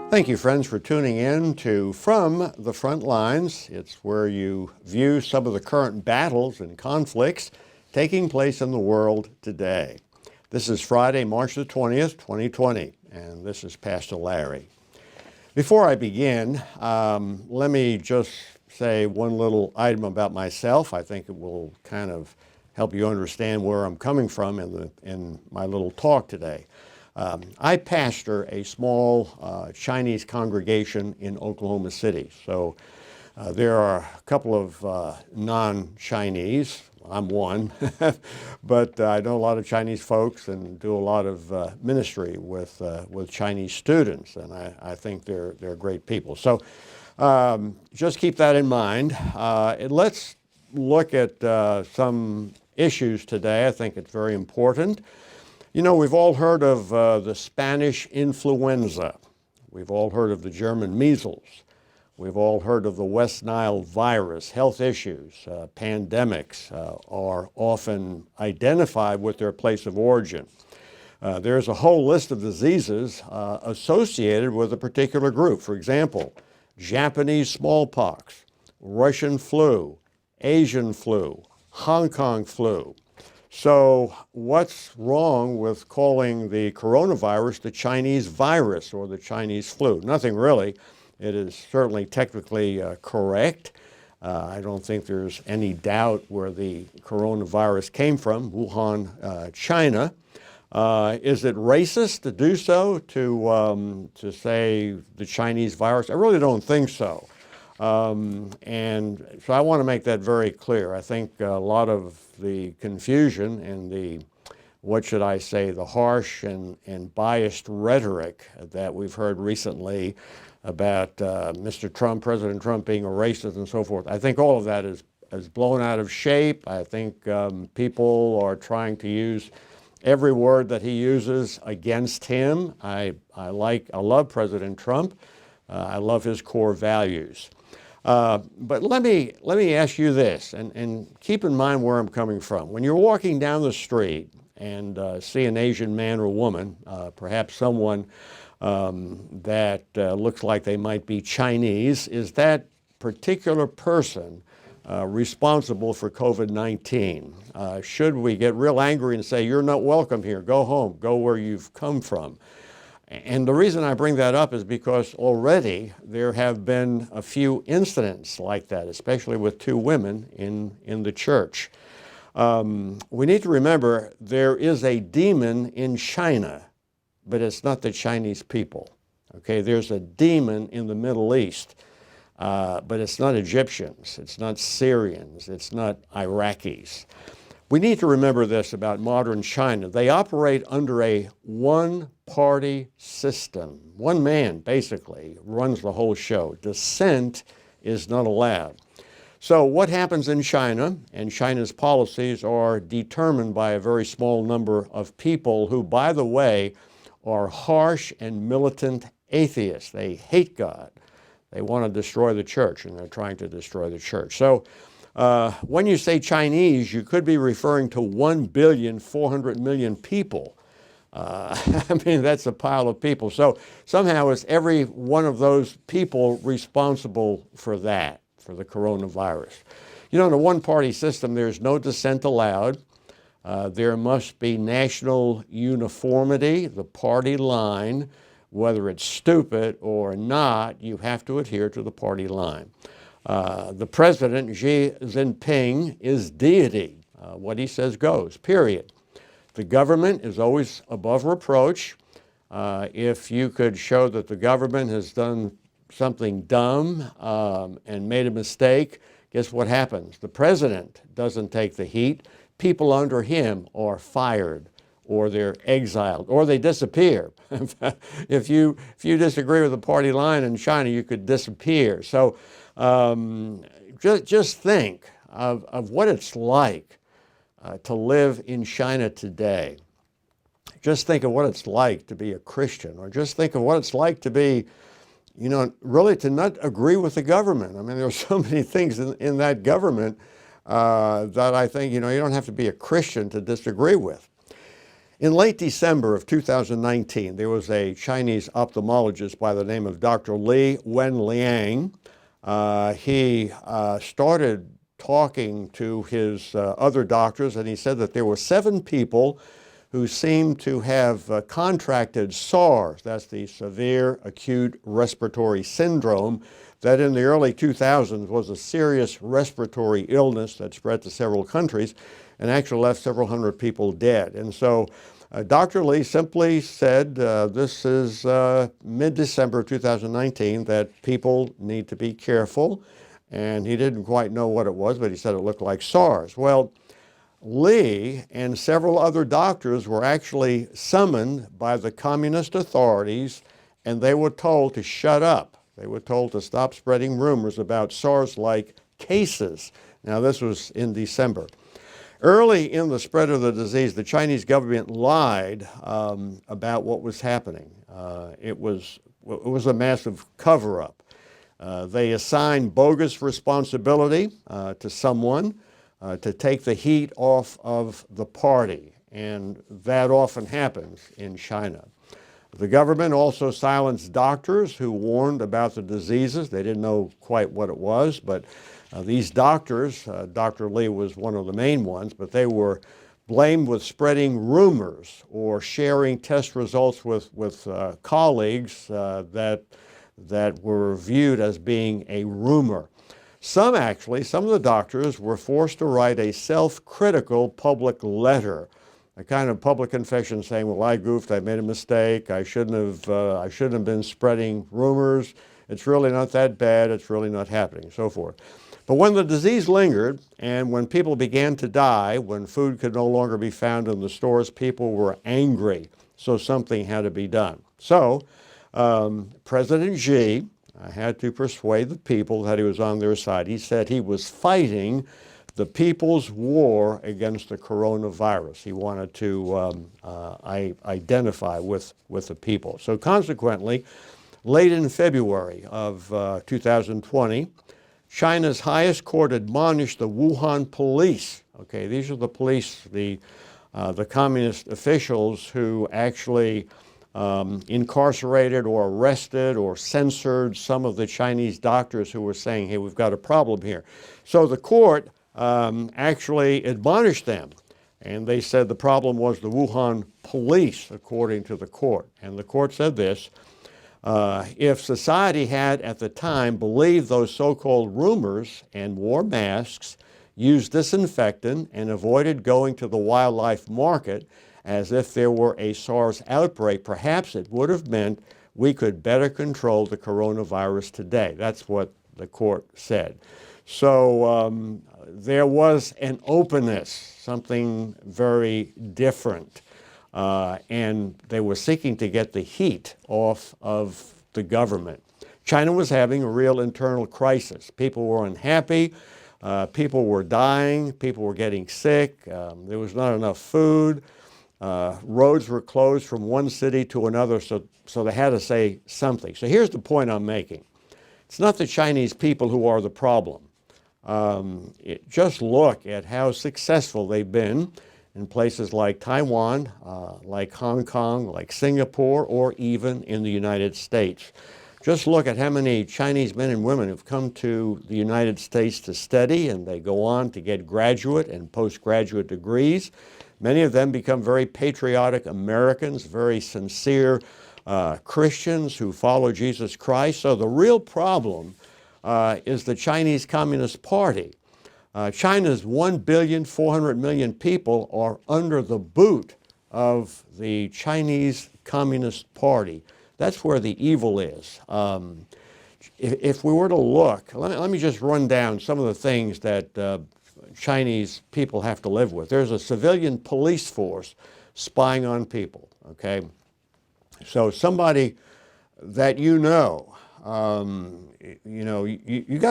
Thank you, friends, for tuning in to From the Front Lines. It's where you view some of the current battles and conflicts taking place in the world today. This is Friday, March the 20th, 2020, and this is Pastor Larry. Before I begin, let me just say one little item about myself. I think it will kind of help you understand where I'm coming from in my little talk today. I pastor a small Chinese congregation in Oklahoma City. So there are a couple of non-Chinese. I'm one, but I know a lot of Chinese folks and do a lot of ministry with Chinese students, and I think they're great people. So just keep that in mind. Let's look at some issues today. I think it's very important. You know, we've all heard of the Spanish influenza. We've all heard of the German measles. We've all heard of the West Nile virus. Health issues, pandemics are often identified with their place of origin. There's a whole list of diseases associated with a particular group. For example, Japanese smallpox, Russian flu, Asian flu, Hong Kong flu. So what's wrong with calling the coronavirus the Chinese virus or the Chinese flu? Nothing really. It is certainly technically correct. I don't think there's any doubt where the coronavirus came from, Wuhan, China. Is it racist to do so, to say the Chinese virus? I really don't think so. And so I want to make that very clear. I think a lot of the confusion and the, what should I say, the harsh and biased rhetoric that we've heard recently about Mr. Trump, President Trump being a racist and so forth, I think all of that is blown out of shape. I think people are trying to use every word that he uses against him. I love President Trump. I love his core values. But let me ask you this, and keep in mind where I'm coming from. When you're walking down the street and see an Asian man or woman, perhaps someone that looks like they might be Chinese, is that particular person responsible for COVID-19? Should we get real angry and say, you're not welcome here, go home, go where you've come from? And the reason I bring that up is because already there have been a few incidents like that, especially with two women in the church. We need to remember there is a demon in China, but it's not the Chinese people. Okay, there's a demon in the Middle East, but it's not Egyptians, it's not Syrians, it's not Iraqis. We need to remember this about modern China. They operate under a one-party system. One man, basically, runs the whole show. Dissent is not allowed. So what happens in China, and China's policies are determined by a very small number of people who, by the way, are harsh and militant atheists. They hate God. They want to destroy the church, and they're trying to destroy the church. So when you say Chinese, you could be referring to 1,400,000,000 people. I mean, that's a pile of people. So somehow is every one of those people responsible for that, for the coronavirus? You know, in a one-party system, there's no dissent allowed. There must be national uniformity, the party line. Whether it's stupid or not, you have to adhere to the party line. The president, Xi Jinping, is deity. What he says goes, period. The government is always above reproach. If you could show that the government has done something dumb and made a mistake, guess what happens? The president doesn't take the heat. People under him are fired, or they're exiled, or they disappear. If you disagree with the party line in China, you could disappear. So just think of what it's like to live in China today. Just think of what it's like to be a Christian, or just think of what it's like to be, you know, really to not agree with the government. I mean, there are so many things in that government that I think, you know, you don't have to be a Christian to disagree with. In late December of 2019, there was a Chinese ophthalmologist by the name of Dr. Li Wenliang. He started talking to his other doctors, and he said that there were 7 people who seemed to have contracted SARS, that's the severe acute respiratory syndrome, that in the early 2000s was a serious respiratory illness that spread to several countries and actually left several hundred people dead. And so Dr. Li simply said, this is mid-December 2019, that people need to be careful. And he didn't quite know what it was, but he said it looked like SARS. Well, Li and several other doctors were actually summoned by the communist authorities, and they were told to shut up. They were told to stop spreading rumors about SARS-like cases. Now, this was in December. Early in the spread of the disease, the Chinese government lied about what was happening. It was a massive cover-up. They assigned bogus responsibility to someone to take the heat off of the party, and that often happens in China. The government also silenced doctors who warned about the diseases. They didn't know quite what it was, but these doctors, Dr. Li was one of the main ones, but they were blamed with spreading rumors or sharing test results with colleagues that were viewed as being a rumor. Some of the doctors were forced to write a self-critical public letter, a kind of public confession saying, well, I goofed, I made a mistake, I shouldn't have been spreading rumors, it's really not that bad, it's really not happening, so forth. But when the disease lingered and when people began to die, when food could no longer be found in the stores, people were angry, so something had to be done. So President Xi had to persuade the people that he was on their side. He said he was fighting the people's war against the coronavirus. He wanted to identify with the people. So consequently, late in February of 2020, China's highest court admonished the Wuhan police. Okay, these are the police, the communist officials who actually incarcerated or arrested or censored some of the Chinese doctors who were saying, hey, we've got a problem here. So the court actually admonished them, and they said the problem was the Wuhan police, according to the court. And the court said this: if society had at the time believed those so-called rumors and wore masks, used disinfectant, and avoided going to the wildlife market as if there were a SARS outbreak, perhaps it would have meant we could better control the coronavirus today. That's what the court said. So there was an openness, something very different. And they were seeking to get the heat off of the government. China was having a real internal crisis. People were unhappy, people were dying, people were getting sick, there was not enough food, roads were closed from one city to another, so they had to say something. So here's the point I'm making. It's not the Chinese people who are the problem. Just look at how successful they've been in places like Taiwan, like Hong Kong, like Singapore, or even in the United States. Just look at how many Chinese men and women have come to the United States to study, and they go on to get graduate and postgraduate degrees. Many of them become very patriotic Americans, very sincere Christians who follow Jesus Christ. So the real problem is the Chinese Communist Party. China's 1,400,000,000 people are under the boot of the Chinese Communist Party. That's where the evil is. If we were to look, let me just run down some of the things that Chinese people have to live with. There's a civilian police force spying on people, okay? So somebody that you got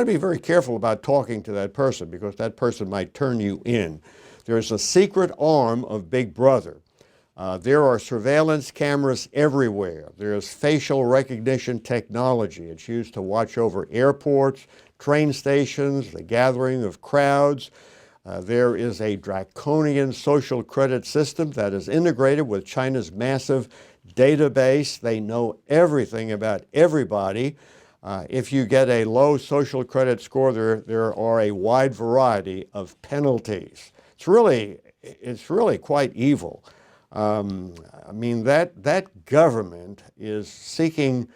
to be very careful about talking to that person because that person might turn you in. There's a secret arm of Big Brother. There are surveillance cameras everywhere. There's facial recognition technology. It's used to watch over airports, train stations, the gathering of crowds. There is a draconian social credit system that is integrated with China's massive database. They know everything about everybody. If you get a low social credit score, there are a wide variety of penalties. It's really quite evil. I mean, that government is seeking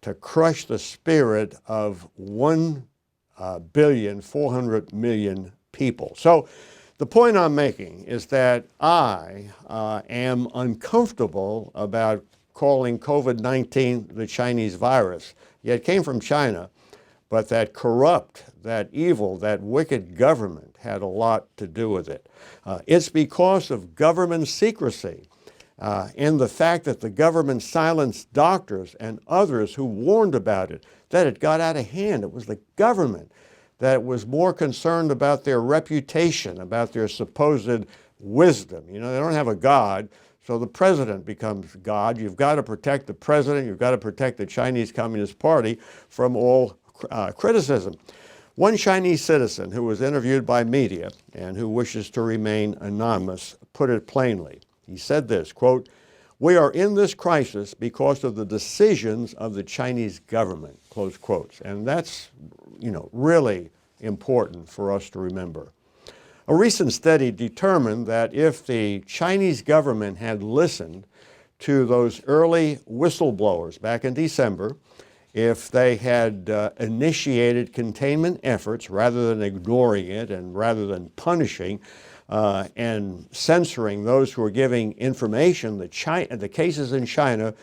to crush the spirit of 1,400,000,000 people. So the point I'm making is that I am uncomfortable about calling COVID-19 the Chinese virus. Yeah, it came from China, but that corrupt, that evil, that wicked government had a lot to do with it. It's because of government secrecy and the fact that the government silenced doctors and others who warned about it that it got out of hand. It was the government that was more concerned about their reputation, about their supposed wisdom. You know, they don't have a God, so the president becomes God. You've got to protect the president. You've got to protect the Chinese Communist Party from all criticism. One Chinese citizen who was interviewed by media and who wishes to remain anonymous put it plainly. He said this, quote, "We are in this crisis because of the decisions of the Chinese government," close quotes. And that's, really important for us to remember. A recent study determined that if the Chinese government had listened to those early whistleblowers back in December, if they had initiated containment efforts rather than ignoring it and rather than punishing and censoring those who were giving information, the cases in China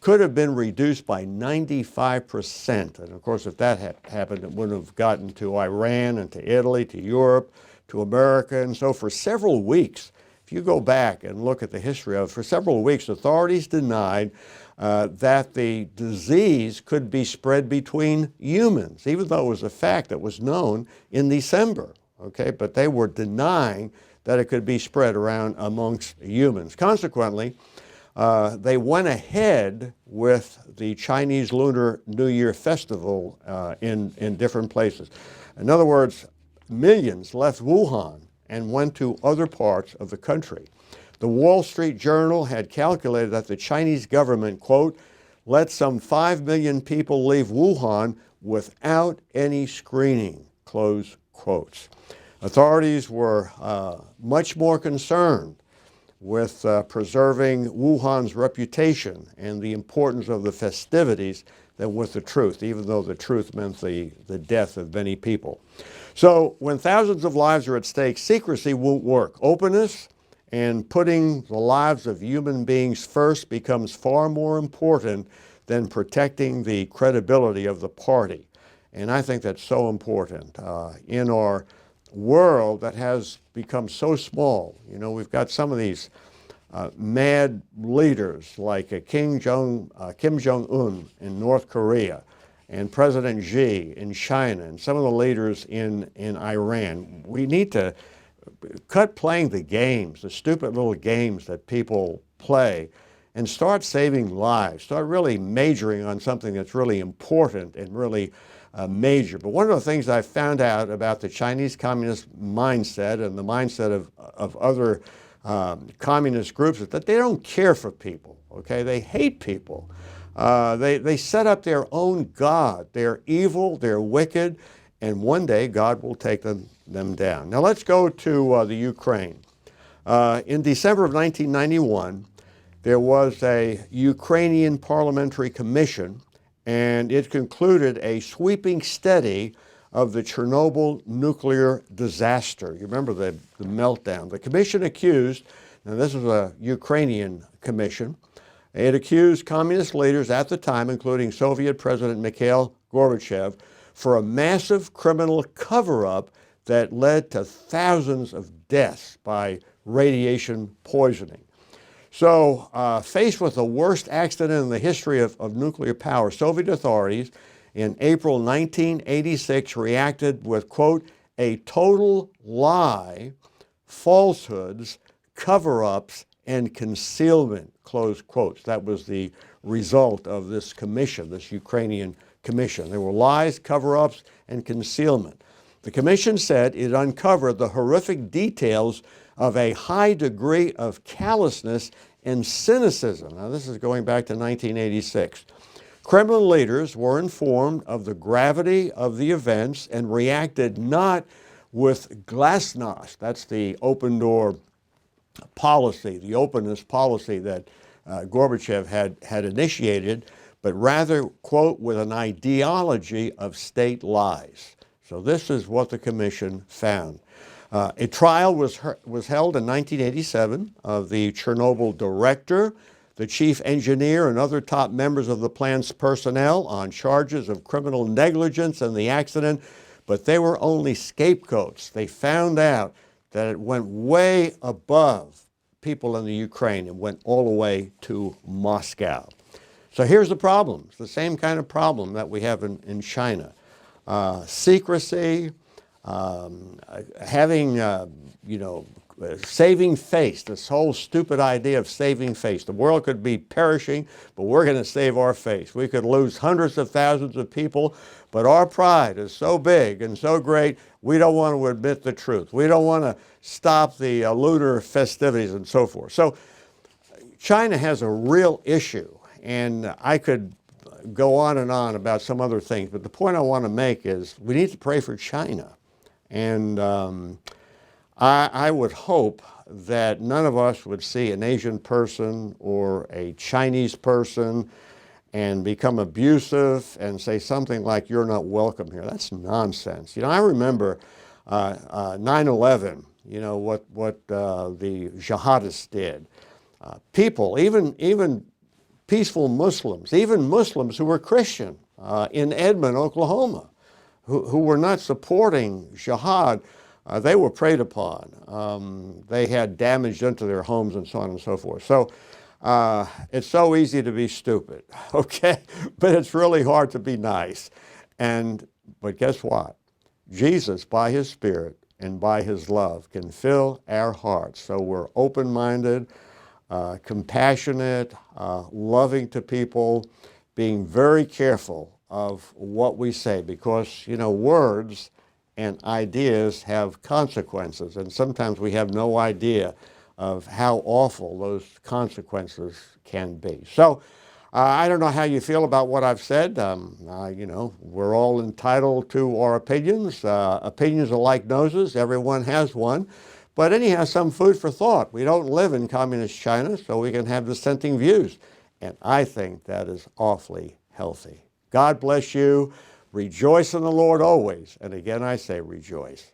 could have been reduced by 95%. And of course, if that had happened, it would have gotten to Iran and to Italy, to Europe, to America. And so for several weeks, if you go back and look at the history of it, for several weeks, authorities denied that the disease could be spread between humans, even though it was a fact that was known in December, okay? But they were denying that it could be spread around amongst humans. Consequently, they went ahead with the Chinese Lunar New Year festival in different places. In other words, millions left Wuhan and went to other parts of the country. The Wall Street Journal had calculated that the Chinese government, quote, let some 5 million people leave Wuhan without any screening, close quotes. Authorities were much more concerned with preserving Wuhan's reputation and the importance of the festivities than with the truth, even though the truth meant the death of many people. So when thousands of lives are at stake, secrecy won't work. Openness and putting the lives of human beings first becomes far more important than protecting the credibility of the party. And I think that's so important in our world that has become so small. You know, we've got some of these mad leaders like Kim Jong-un in North Korea and President Xi in China and some of the leaders in Iran. We need to cut playing the games, the stupid little games that people play, and start saving lives, start really majoring on something that's really important and really major. But one of the things I found out about the Chinese communist mindset and the mindset of other communist groups is that they don't care for people, okay? They hate people. They set up their own God. They're evil, they're wicked, and one day God will take them down. Now let's go to the Ukraine. In December of 1991, there was a Ukrainian parliamentary commission, and it concluded a sweeping study of the Chernobyl nuclear disaster. You remember the meltdown. The commission accused, now this was a Ukrainian commission, it accused communist leaders at the time, including Soviet President Mikhail Gorbachev, for a massive criminal cover-up that led to thousands of deaths by radiation poisoning. So faced with the worst accident in the history of nuclear power, Soviet authorities in April 1986 reacted with, quote, a total lie, falsehoods, cover-ups, and concealment, close quotes. That was the result of this commission, this Ukrainian commission. There were lies, cover-ups, and concealment. The commission said it uncovered the horrific details of a high degree of callousness and cynicism. Now, this is going back to 1986. Kremlin leaders were informed of the gravity of the events and reacted not with glasnost, that's the open door policy, the openness policy that Gorbachev had initiated, but rather, quote, with an ideology of state lies. So this is what the commission found. A trial was held in 1987 of the Chernobyl director, the chief engineer, and other top members of the plant's personnel on charges of criminal negligence in the accident, but they were only scapegoats. They found out that it went way above people in the Ukraine. It went all the way to Moscow. So here's the problem. It's the same kind of problem that we have in China. Secrecy, having, saving face, this whole stupid idea of saving face. The world could be perishing, but we're going to save our face. We could lose hundreds of thousands of people, but our pride is so big and so great, we don't want to admit the truth. We don't want to stop the lunar festivities and so forth. So China has a real issue, and I could go on and on about some other things, but the point I want to make is we need to pray for China. And I would hope that none of us would see an Asian person or a Chinese person and become abusive and say something like, you're not welcome here. That's nonsense. I remember 9/11, what the jihadists did. People, even peaceful Muslims, even Muslims who were Christian in Edmond, Oklahoma, who were not supporting jihad, they were preyed upon. They had damage done to their homes and so on and so forth. So it's so easy to be stupid, okay? But it's really hard to be nice. But guess what? Jesus, by his Spirit and by his love, can fill our hearts. So we're open-minded, compassionate, loving to people, being very careful of what we say, because, words and ideas have consequences, and sometimes we have no idea of how awful those consequences can be. So I don't know how you feel about what I've said. We're all entitled to our opinions. Opinions are like noses. Everyone has one. But anyhow, some food for thought. We don't live in communist China, so we can have dissenting views. And I think that is awfully healthy. God bless you. Rejoice in the Lord always. And again, I say rejoice.